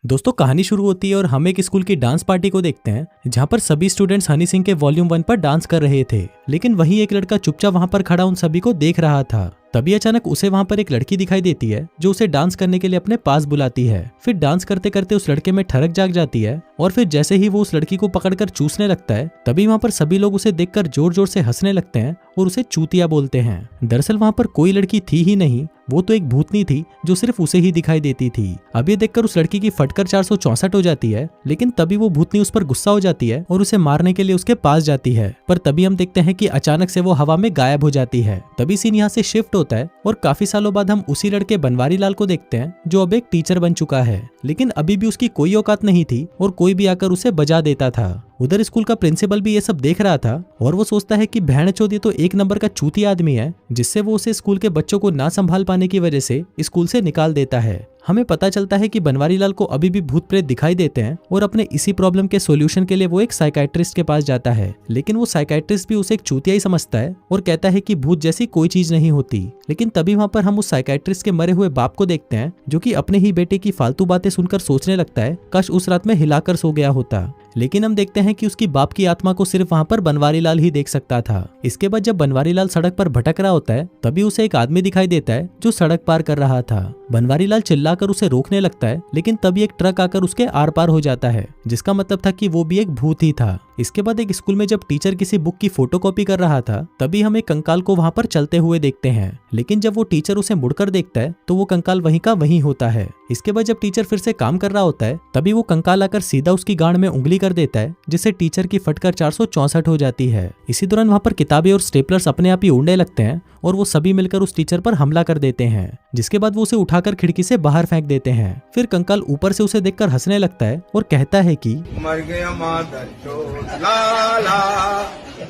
दोस्तों कहानी शुरू होती है और हम एक स्कूल की डांस पार्टी को देखते हैं जहां पर सभी स्टूडेंट्स हनी सिंह के वॉल्यूम 1 पर डांस कर रहे थे। लेकिन वहीं एक लड़का चुपचाप वहां पर खड़ा उन सभी को देख रहा था। तभी अचानक उसे वहां पर एक लड़की दिखाई देती है जो उसे डांस करने के लिए अपने पास बुलाती है। फिर डांस करते करते उस लड़के में ठरक जाग जाती है और फिर जैसे ही वो उस लड़की को पकड़कर चूसने लगता है तभी वहां पर सभी लोग उसे देखकर जोर जोर से हंसने लगते हैं और उसे चूतिया बोलते हैं। दरअसल वहां पर कोई लड़की थी ही नहीं, वो तो एक भूतनी थी जो सिर्फ उसे ही दिखाई देती थी। अब ये देखकर उस लड़की की फटकर 464 हो जाती है, लेकिन तभी वो भूतनी उस पर गुस्सा हो जाती है और उसे मारने के लिए उसके पास जाती है। पर तभी हम देखते हैं कि अचानक से वो हवा में गायब हो जाती है। तभी सीन यहाँ से शिफ्ट होता है और काफी सालों बाद हम उसी लड़के बनवारी लाल को देखते हैं जो अब एक टीचर बन चुका है। लेकिन अभी भी उसकी कोई औकात नहीं थी और कोई भी आकर उसे बजा देता था। उधर स्कूल का प्रिंसिपल भी ये सब देख रहा था और वो सोचता है कि भैंचोद ये तो एक नंबर का चूती आदमी है, जिससे वो उसे स्कूल के बच्चों को ना संभाल पाने की वजह से स्कूल से निकाल देता है। हमें पता चलता है कि बनवारी लाल को अभी भी भूत प्रेत दिखाई देते हैं और अपने इसी प्रॉब्लम के सॉल्यूशन के लिए वो एक साइकाइट्रिस्ट के पास जाता है। लेकिन वो साइकाइट्रिस्ट भी उसे एक चूतिया ही समझता है और कहता है कि भूत जैसी कोई चीज नहीं होती। लेकिन तभी वहां पर हम उस साइकाइट्रिस्ट के मरे हुए बाप को देखते हैं जो कि अपने ही बेटे की फालतू बातें सुनकर सोचने लगता है काश उस रात में हिलाकर सो गया होता। लेकिन हम देखते हैं कि उसकी बाप की आत्मा को सिर्फ वहां पर बनवारी लाल ही देख सकता था। इसके बाद जब बनवारी लाल सड़क पर भटक रहा होता है तभी उसे एक आदमी दिखाई देता है जो सड़क पार कर रहा था। बनवारी लाल चिल्लाकर उसे रोकने लगता है, लेकिन तभी एक ट्रक आकर उसके आर पार हो जाता है, जिसका मतलब था कि वो भी एक भूत ही था। इसके बाद एक स्कूल में जब टीचर किसी बुक की फोटोकॉपी कर रहा था तभी हम एक कंकाल को वहां पर चलते हुए देखते हैं। लेकिन जब वो टीचर उसे मुड़कर देखता है तो वो कंकाल वहीं का वहीं होता है। इसके बाद जब टीचर फिर से काम कर रहा होता है तभी वो कंकाल आकर सीधा उसकी गांड में उंगली कर देता है, जिससे टीचर की फटकर 464 हो जाती है। इसी दौरान वहां पर किताबें और स्टेपलर्स अपने आप ही उड़ने लगते हैं और वो सभी मिलकर उस टीचर पर हमला कर देते हैं, जिसके बाद वो उसे उठाकर खिड़की से बाहर फेंक देते हैं। फिर कंकाल ऊपर से उसे देखकर हंसने लगता है और कहता है कि मर गया मादर चोद ला ला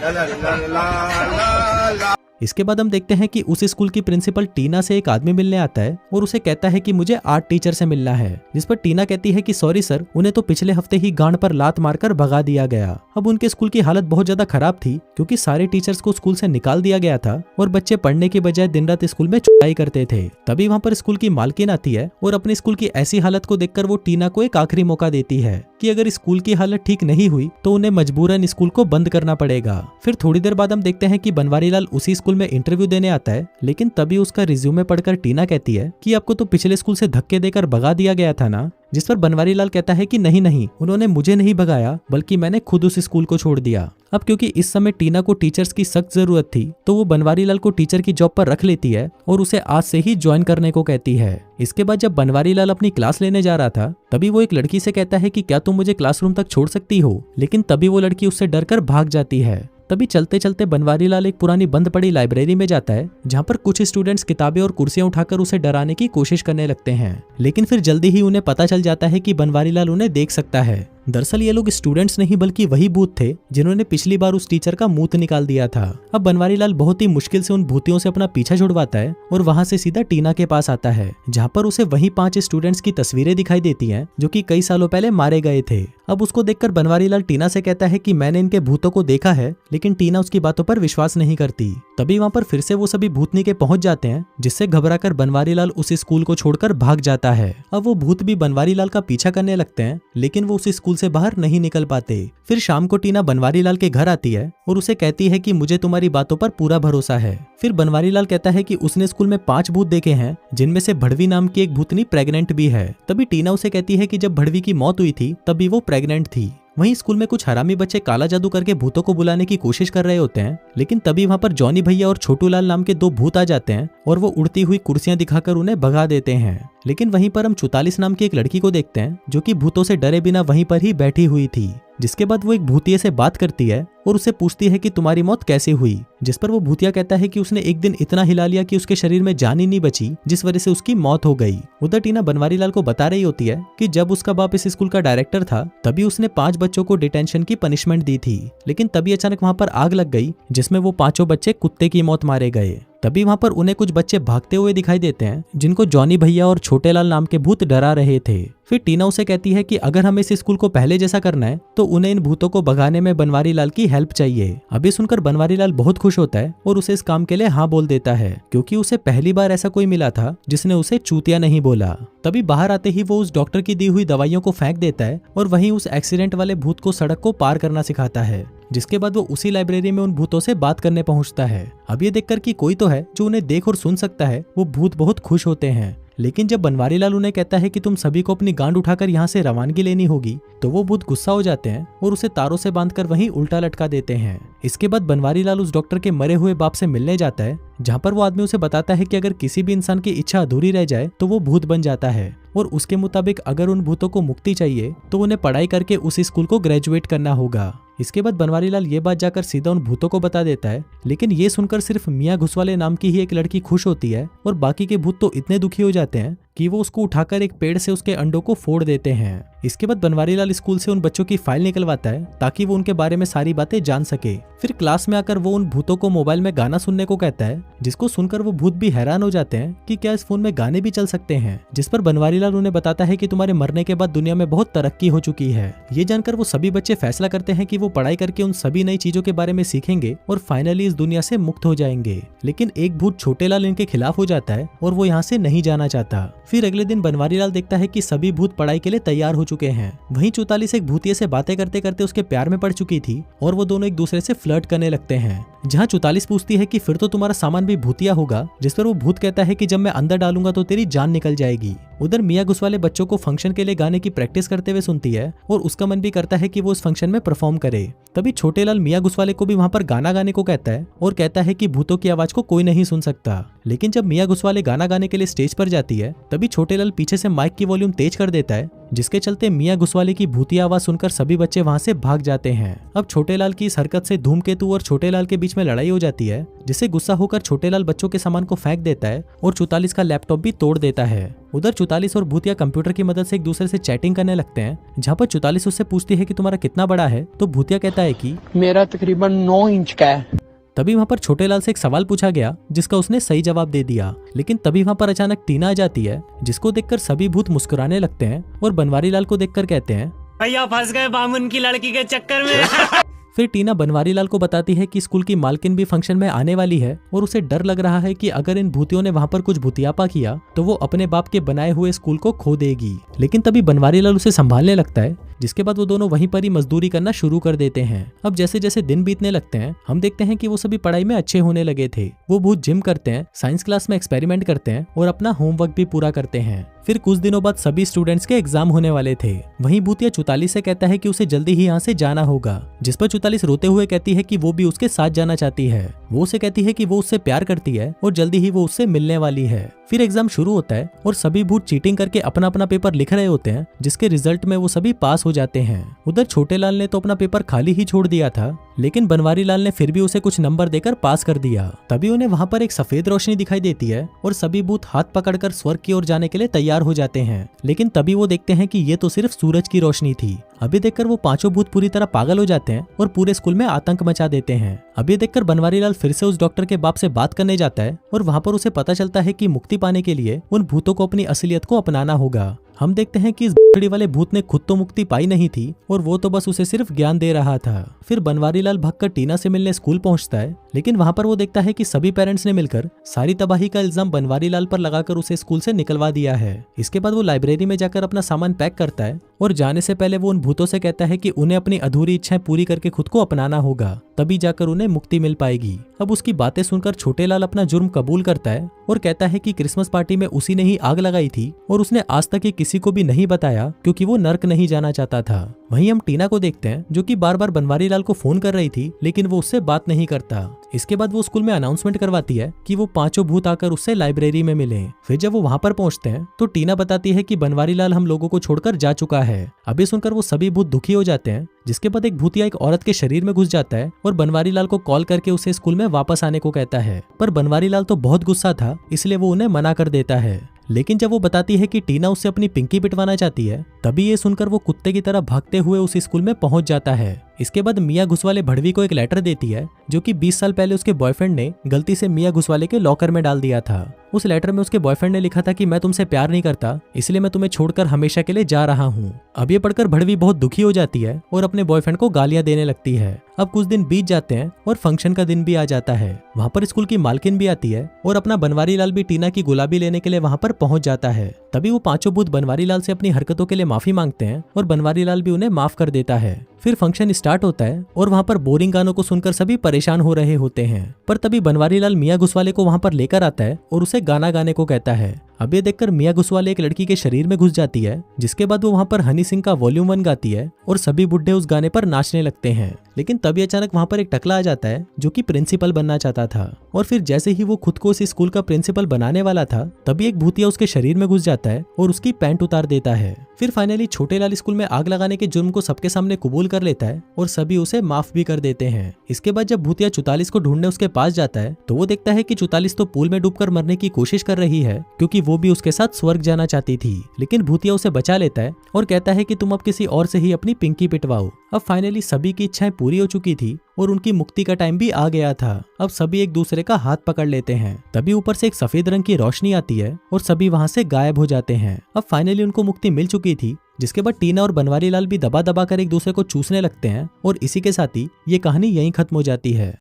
ला ला ला ला ला। इसके बाद हम देखते हैं कि उस स्कूल की प्रिंसिपल टीना से एक आदमी मिलने आता है और उसे कहता है कि मुझे आर्ट टीचर से मिलना है। जिस पर टीना कहती है कि सॉरी सर, उन्हें तो पिछले हफ्ते ही गांड पर लात मारकर भगा दिया गया। अब उनके स्कूल की हालत बहुत ज्यादा खराब थी क्योंकि सारे टीचर्स को स्कूल से निकाल दिया गया था और बच्चे पढ़ने के बजाय दिन रात स्कूल में चुटाई करते थे। तभी वहाँ पर स्कूल की मालकिन आती है और अपने स्कूल की ऐसी हालत को देखकर वो टीना को एक आखिरी मौका देती है कि अगर स्कूल की हालत ठीक नहीं हुई तो उन्हें मजबूरन स्कूल को बंद करना पड़ेगा। फिर थोड़ी देर बाद हम देखते हैं कि बनवारी लाल उसी स्कूल में इंटरव्यू देने आता है, लेकिन तभी उसका रिज्यूमे पढ़कर टीना कहती है कि आपको तो पिछले स्कूल से धक्के देकर भगा दिया गया था ना। जिस पर बनवारी लाल कहता है कि नहीं नहीं, उन्होंने मुझे नहीं भगाया बल्कि मैंने खुद उस स्कूल को छोड़ दिया। अब क्योंकि इस समय टीना को टीचर्स की सख्त जरूरत थी तो वो बनवारी लाल को टीचर की जॉब पर रख लेती है और उसे आज से ही ज्वाइन करने को कहती है। इसके बाद जब बनवारी लाल अपनी क्लास लेने जा रहा था तभी वो एक लड़की से कहता है कि क्या तुम मुझे क्लासरूम तक छोड़ सकती हो, लेकिन तभी वो लड़की उससे डरकर भाग जाती है। तभी चलते चलते बनवारी लाल एक पुरानी बंद पड़ी लाइब्रेरी में जाता है जहाँ पर कुछ स्टूडेंट्स किताबें और कुर्सियां उठाकर उसे डराने की कोशिश करने लगते हैं। लेकिन फिर जल्दी ही उन्हें पता चल जाता है कि बनवारी लाल उन्हें देख सकता है। दरअसल ये लोग स्टूडेंट्स नहीं बल्कि वही भूत थे जिन्होंने पिछली बार उस टीचर का मुंह निकाल दिया था। अब बनवारी लाल बहुत ही मुश्किल से उन भूतियों से अपना पीछा छुड़वाता है और वहां से सीधा टीना के पास आता है जहां पर उसे वही 5 स्टूडेंट्स की तस्वीरें दिखाई देती हैं जो कि कई सालों पहले मारे गए थे। अब उसको देखकर बनवारी लाल टीना से कहता है कि मैंने इनके भूतों को देखा है, लेकिन टीना उसकी बातों पर विश्वास नहीं करती। तभी वहां पर फिर से वो सभी भूतनी के पहुंच जाते हैं, जिससे घबराकर बनवारी लाल उस स्कूल को छोड़कर भाग जाता है। अब वो भूत भी बनवारी लाल का पीछा करने लगते हैं, लेकिन वो उस स्कूल से बाहर नहीं निकल पाते। फिर शाम को टीना बनवारी लाल के घर आती है और उसे कहती है कि मुझे तुम्हारी बातों पर पूरा भरोसा है। फिर बनवारी लाल कहता है कि उसने स्कूल में 5 भूत देखे हैं, जिनमें से भड़वी नाम की एक भूतनी प्रेग्नेंट भी है। तभी टीना उसे कहती है कि जब भड़वी की मौत हुई थी तभी वो प्रेग्नेंट थी। वहीं स्कूल में कुछ हरामी बच्चे काला जादू करके भूतों को बुलाने की कोशिश कर रहे होते हैं, लेकिन तभी वहां पर जॉनी भैया और छोटू लाल नाम के 2 भूत आ जाते हैं और वो उड़ती हुई कुर्सियां दिखाकर उन्हें भगा देते हैं। लेकिन वहीं पर हम 44 नाम की एक लड़की को देखते हैं जो कि भूतों से डरे बिना वहीं पर ही बैठी हुई थी। जिसके बाद वो एक भूतिया से बात करती है और उसे पूछती है कि तुम्हारी मौत कैसे हुई। जिस पर वो भूतिया कहता है कि उसने एक दिन इतना हिला लिया कि उसके शरीर में जान ही नहीं बची, जिस वजह से उसकी मौत हो गई। उधर टीना बनवारी लाल को बता रही होती है कि जब उसका बाप इस स्कूल का डायरेक्टर था तभी उसने 5 बच्चों को डिटेंशन की पनिशमेंट दी थी, लेकिन तभी अचानक वहां पर आग लग गई जिसमें वो 5 बच्चे कुत्ते की मौत मारे गए। तभी वहां पर उन्हें कुछ बच्चे भागते हुए दिखाई देते हैं जिनको जॉनी भैया और छोटे लाल नाम के भूत डरा रहे थे। फिर टीना उसे कहती है कि अगर हमें इस स्कूल को पहले जैसा करना है तो उन्हें इन भूतों को भगाने में बनवारी लाल की हेल्प चाहिए। अब ये सुनकर बनवारी लाल बहुत खुश होता है और उसे इस काम के लिए हाँ बोल देता है, क्योंकि उसे पहली बार ऐसा कोई मिला था जिसने उसे चूतिया नहीं बोला। तभी बाहर आते ही वो उस डॉक्टर की दी हुई दवाइयों को फेंक देता है और वहीं उस एक्सीडेंट वाले भूत को सड़क को पार करना सिखाता है, जिसके बाद वो उसी लाइब्रेरी में उन भूतों से बात करने पहुंचता है। अब ये देखकर कि कोई तो है जो उन्हें देख और सुन सकता है, वो भूत बहुत खुश होते हैं। लेकिन जब बनवारी लाल उन्हें कहता है कि तुम सभी को अपनी गांड उठाकर यहाँ से रवानगी लेनी होगी, तो वो भूत गुस्सा हो जाते हैं और उसे तारों से बांधकर वहीं उल्टा लटका देते हैं। इसके बाद बनवारी लाल उस डॉक्टर के मरे हुए बाप से मिलने जाता है, जहाँ पर वो आदमी उसे बताता है कि अगर किसी भी इंसान की इच्छा अधूरी रह जाए तो वो भूत बन जाता है, और उसके मुताबिक अगर उन भूतों को मुक्ति चाहिए तो उन्हें पढ़ाई करके उस स्कूल को ग्रेजुएट करना होगा। इसके बाद बनवारी लाल ये बात जाकर सीधा उन भूतों को बता देता है, लेकिन ये सुनकर सिर्फ मियाँ घुसवाले नाम की ही एक लड़की खुश होती है और बाकी के भूत तो इतने दुखी हो जाते हैं कि वो उसको उठाकर एक पेड़ से उसके अंडों को फोड़ देते हैं। इसके बाद बनवारी लाल स्कूल से उन बच्चों की फाइल निकलवाता है ताकि वो उनके बारे में सारी बातें जान सके। फिर क्लास में आकर वो उन भूतों को मोबाइल में गाना सुनने को कहता है, जिसको सुनकर वो भूत भी हैरान हो जाते हैं कि क्या इस फोन में गाने भी चल सकते हैं। जिस पर बनवारी लाल उन्हें बताता है कि तुम्हारे मरने के बाद दुनिया में बहुत तरक्की हो चुकी है। ये जानकर वो सभी बच्चे फैसला करते हैं कि वो पढ़ाई करके उन सभी नई चीजों के बारे में सीखेंगे और फाइनली इस दुनिया से मुक्त हो जाएंगे। लेकिन एक भूत छोटे लाल इनके खिलाफ हो जाता है और वो यहाँ से नहीं जाना चाहता। फिर अगले दिन बनवारी लाल देखता है कि सभी भूत पढ़ाई के लिए तैयार हो चुके हैं। वहीं 44 एक भूतिया से बातें करते करते उसके प्यार में पड़ चुकी थी और वो दोनों एक दूसरे से फ्लर्ट करने लगते हैं। जहाँ 44 पूछती है कि फिर तो तुम्हारा सामान भी भूतिया होगा, जिस पर वो भूत कहता है कि जब मैं अंदर डालूंगा तो तेरी जान निकल जाएगी। उधर मियाँ घुसवाले बच्चों को फंक्शन के लिए गाने की प्रैक्टिस करते हुए सुनती है और उसका मन भी करता है कि वो इस फंक्शन में परफॉर्म करे। तभी छोटे लाल मियाँ घुसवाले को भी वहाँ पर गाना गाने को कहता है और कहता है कि भूतों की आवाज को कोई नहीं सुन सकता। लेकिन जब मियाँ घुसवाले गाना गाने के लिए स्टेज पर जाती है, तभी छोटे लाल पीछे से माइक की वॉल्यूम तेज कर देता है, जिसके चलते मियाँ घुसवाले की भूतिया आवाज सुनकर सभी बच्चे वहाँ से भाग जाते हैं। अब छोटे लाल की इस हरकत से धूमकेतु और छोटे लाल के बीच में लड़ाई हो जाती है, जिससे गुस्सा होकर छोटे लाल बच्चों के सामान को फेंक देता है और 44 का लैपटॉप भी तोड़ देता है। उधर 44 और भूतिया कंप्यूटर की मदद से एक दूसरे से चैटिंग करने लगते हैं, जहाँ पर 44 उससे पूछती है कि तुम्हारा कितना बड़ा है, तो भूतिया कहता है कि मेरा तकरीबन 9 इंच का है। तभी वहाँ पर छोटे लाल से एक सवाल पूछा गया, जिसका उसने सही जवाब दे दिया। लेकिन तभी वहाँ पर अचानक टीना आ जाती है, जिसको देखकर सभी भूत मुस्कुराने लगते हैं और बनवारी लाल को देखकर कहते हैं, भैया फंस गए बामुन की लड़की के चक्कर में। फिर टीना बनवारी लाल को बताती है कि स्कूल की मालकिन भी फंक्शन में आने वाली है और उसे डर लग रहा है कि अगर इन भूतियों ने वहाँ पर कुछ भूतियापा किया तो वो अपने बाप के बनाए हुए स्कूल को खो देगी। लेकिन तभी बनवारी लाल उसे संभालने लगता है, जिसके बाद वो दोनों वहीं पर ही मजदूरी करना शुरू कर देते हैं। अब जैसे जैसे दिन बीतने लगते हैं, हम देखते हैं कि वो सभी पढ़ाई में अच्छे होने लगे थे। वो भूत जिम करते हैं, साइंस क्लास में एक्सपेरिमेंट करते हैं और अपना होमवर्क भी पूरा करते हैं। फिर कुछ दिनों बाद सभी स्टूडेंट्स के एग्जाम होने वाले थे। वहीं भूतिया 44 से कहता है कि उसे जल्दी ही यहाँ से जाना होगा, जिस पर 44 रोते हुए कहती है कि वो भी उसके साथ जाना चाहती है। वो उसे कहती है कि वो उससे प्यार करती है और जल्दी ही वो उससे मिलने वाली है। फिर एग्जाम शुरू होता है और सभी भूत चीटिंग करके अपना अपना पेपर लिख रहे होते हैं, जिसके रिजल्ट में वो सभी पास हो जाते हैं। उधर छोटे लाल ने तो अपना पेपर खाली ही छोड़ दिया था, लेकिन बनवारी लाल ने फिर भी उसे कुछ नंबर देकर पास कर दिया। तभी उन्हें वहाँ पर एक सफेद रोशनी दिखाई देती है और सभी भूत हाथ पकड़कर स्वर्ग की ओर जाने के लिए तैयार हो जाते हैं। लेकिन तभी वो देखते हैं कि ये तो सिर्फ सूरज की रोशनी थी। अभी देखकर वो पांचों भूत पूरी तरह पागल हो जाते हैं और पूरे स्कूल में आतंक मचा देते हैं। अभी देखकर बनवारी लाल फिर से उस डॉक्टर के बाप से बात करने जाता है और वहाँ पर उसे पता चलता है कि मुक्ति पाने के लिए उन भूतों को अपनी असलियत को अपनाना होगा। हम देखते हैं कि इस बड़ी वाले भूत ने खुद तो मुक्ति पाई नहीं थी और वो तो बस उसे सिर्फ ज्ञान दे रहा था। फिर बनवारी लाल भागकर टीना से मिलने स्कूल पहुंचता है, लेकिन वहां पर वो देखता है कि सभी पेरेंट्स ने मिलकर सारी तबाही का इल्जाम बनवारी लाल पर लगाकर उसे स्कूल से निकलवा दिया है। इसके बाद वो लाइब्रेरी में जाकर अपना सामान पैक करता है और जाने से पहले वो उन भूतों से कहता है कि उन्हें अपनी अधूरी इच्छाएं पूरी करके खुद को अपनाना होगा, तभी जाकर उन्हें मुक्ति मिल पाएगी। अब उसकी बातें सुनकर छोटे लाल अपना जुर्म कबूल करता है और कहता है कि क्रिसमस पार्टी में उसी ने ही आग लगाई थी और उसने आज तक किसी को भी नहीं बताया, क्योंकि वो नर्क नहीं जाना चाहता था। वहीं हम टीना को देखते हैं, जो कि बार बार बनवारी लाल को फोन कर रही थी, लेकिन वो उससे बात नहीं करता। इसके बाद वो स्कूल में अनाउंसमेंट करवाती है कि वो पांचों भूत आकर उससे लाइब्रेरी में मिले। फिर जब वो वहां पर पहुंचते हैं तो टीना बताती है कि बनवारी लाल हम लोगों को छोड़कर जा चुका है। अभी सुनकर वो सभी भूत दुखी हो जाते हैं, जिसके बाद एक भूतिया एक औरत के शरीर में घुस जाता है और बनवारी लाल को कॉल करके उसे स्कूल में वापस आने को कहता है। पर बनवारी लाल तो बहुत गुस्सा था, इसलिए वो उन्हें मना कर देता है। लेकिन जब वो बताती है कि टीना उससे अपनी पिंकी पिटवाना चाहती है, तभी ये सुनकर वो कुत्ते की तरह भागते हुए उस स्कूल में पहुंच जाता है। इसके बाद मियाँ घुसवाले भड़वी को एक लेटर देती है, जो कि 20 साल पहले उसके बॉयफ्रेंड ने गलती से मियाँ घुसवाले के लॉकर में डाल दिया था उस लेटर में उसके बॉयफ्रेंड ने लिखा था कि मैं तुमसे प्यार नहीं करता, इसलिए मैं तुम्हें छोड़कर हमेशा के लिए जा रहा हूँ। अब ये पढ़कर भड़वी बहुत दुखी हो जाती है और अपने बॉयफ्रेंड को गालियां देने लगती है। अब कुछ दिन बीत जाते हैं और फंक्शन का दिन भी आ जाता है। वहाँ पर स्कूल की मालकिन भी आती है और अपना बनवारी लाल भी टीना की गुलाबी लेने के लिए वहाँ पर पहुंच जाता है। तभी वो पांचों भूत बनवारी लाल से अपनी हरकतों के लिए माफी मांगते हैं और बनवारी लाल भी उन्हें माफ कर देता है। फिर फंक्शन स्टार्ट होता है और वहाँ पर बोरिंग गानों को सुनकर सभी परेशान हो रहे होते हैं। पर तभी बनवारी लाल मियाँ घुसवाले को वहाँ पर लेकर आता है और उसे गाना गाने को कहता है। अब ये देखकर मियाँ घुसवाले एक लड़की के शरीर में घुस जाती है, जिसके बाद वो वहाँ पर हनी सिंह का वॉल्यूम 1 गाती है और सभी बुढ़े उस गाने पर नाचने लगते हैं। लेकिन तभी अचानक वहाँ पर एक टकला आ जाता है जो कि प्रिंसिपल बनना चाहता था। और फिर जैसे ही वो खुद को उस स्कूल का प्रिंसिपल बनाने वाला था, तभी एक भूतिया उसके शरीर में घुस जाता है और उसकी पैंट उतार देता है। फिर फाइनली छोटे लाल स्कूल में आग लगाने के जुर्म को सबके सामने कबूल कर लेता है और सभी उसे माफ भी कर देते हैं। इसके बाद जब भूतिया 44 को ढूंढने उसके पास जाता है तो वो देखता है कि 44 तो पूल में डूबकर मरने की कोशिश कर रही है, क्योंकि वो भी उसके साथ स्वर्ग जाना चाहती थी। लेकिन भूतिया उसे बचा लेता है और कहता है कि तुम अब किसी और से ही अपनी पिंकी पिटवाओ। अब फाइनली सभी की इच्छाएं पूरी हो चुकी थी और उनकी मुक्ति का टाइम भी आ गया था। अब सभी एक दूसरे का हाथ पकड़ लेते हैं। तभी ऊपर से एक सफेद रंग की रोशनी आती है और सभी वहां से गायब हो जाते हैं। अब फाइनली उनको मुक्ति मिल चुकी थी, जिसके बाद टीना और बनवारी लाल भी दबा दबा कर एक दूसरे को चूसने लगते हैं और इसी के साथ ही ये कहानी यहीं खत्म हो जाती है।